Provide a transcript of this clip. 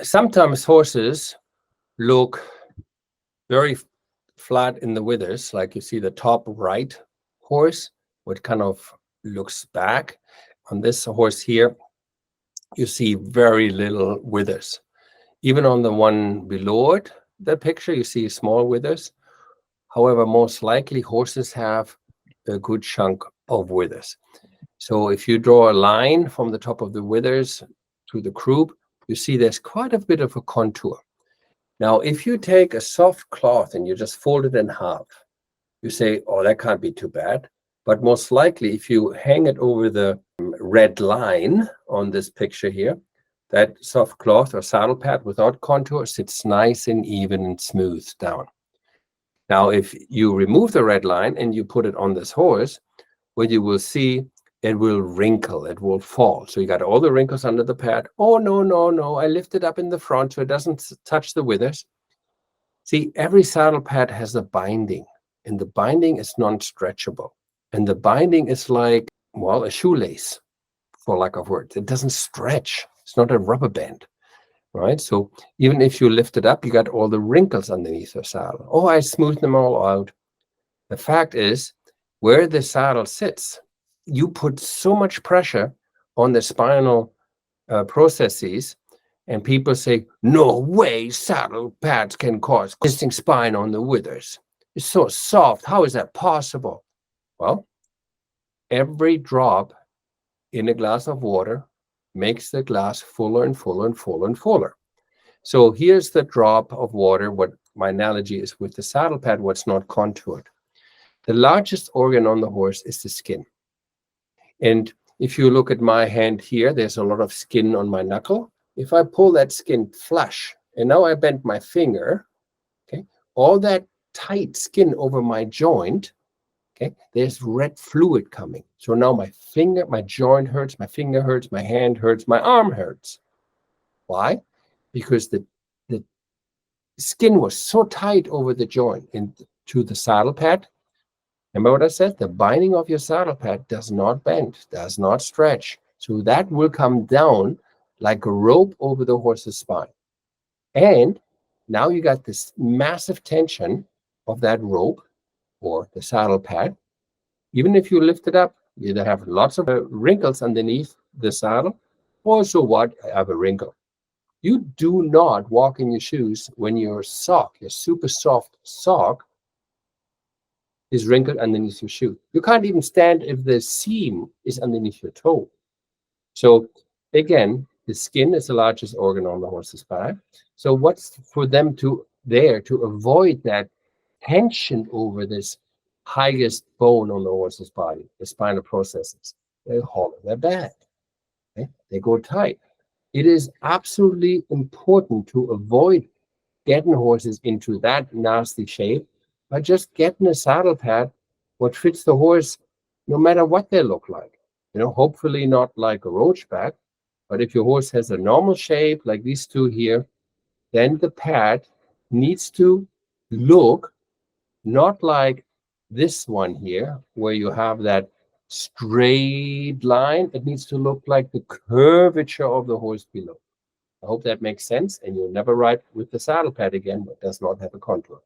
Sometimes horses look very flat in the withers, like you see the top right horse, which kind of looks back. On this horse here, you see very little withers. Even on the one below it, the picture, you see small withers. However, most likely horses have a good chunk of withers. So if you draw a line from the top of the withers to the croup, you see there's quite a bit of a contour. Now, if you take a soft cloth and you just fold it in half, you say, oh, that can't be too bad. But most likely, if you hang it over the red line on this picture here, that soft cloth or saddle pad without contour sits nice and even and smooth down. Now, if you remove the red line and you put it on this horse, what you will see, it will wrinkle, it will fall. So you got all the wrinkles under the pad. Oh, no, I lift it up in the front so it doesn't touch the withers. See, every saddle pad has a binding, and the binding is non-stretchable. And the binding is like, well, a shoelace, for lack of words. It doesn't stretch. It's not a rubber band, right? So even if you lift it up, you got all the wrinkles underneath the saddle. Oh, I smoothed them all out. The fact is, where the saddle sits, you put so much pressure on the spinal processes, and people say, no way saddle pads can cause twisting spine on the withers. It's so soft. How is that possible? Well, every drop in a glass of water makes the glass fuller and fuller and fuller and fuller. So here's the drop of water. What my analogy is with the saddle pad, what's not contoured. The largest organ on the horse is the skin. And if you look at my hand here, there's a lot of skin on my knuckle. If I pull that skin flush, and now I bend my finger, okay, all that tight skin over my joint, okay, there's red fluid coming. So now my finger, my joint hurts, my finger hurts, my hand hurts, my arm hurts. Why? Because the skin was so tight over the joint into the saddle pad. Remember what I said? The binding of your saddle pad does not bend, does not stretch. So that will come down like a rope over the horse's spine. And now you got this massive tension of that rope or the saddle pad. Even if you lift it up, you either have lots of wrinkles underneath the saddle, or so what, have a wrinkle. You do not walk in your shoes when your sock, your super soft sock, is wrinkled underneath your shoe. You can't even stand if the seam is underneath your toe. So again, the skin is the largest organ on the horse's back. So what's for them to avoid that tension over this highest bone on the horse's body, the spinal processes? They hollow their back. Okay? They go tight. It is absolutely important to avoid getting horses into that nasty shape by just getting a saddle pad what fits the horse, no matter what they look like. You know, hopefully not like a roachback, but if your horse has a normal shape like these two here, then the pad needs to look not like this one here, where you have that straight line. It needs to look like the curvature of the horse below. I hope that makes sense, and you'll never ride with the saddle pad again that does not have a contour.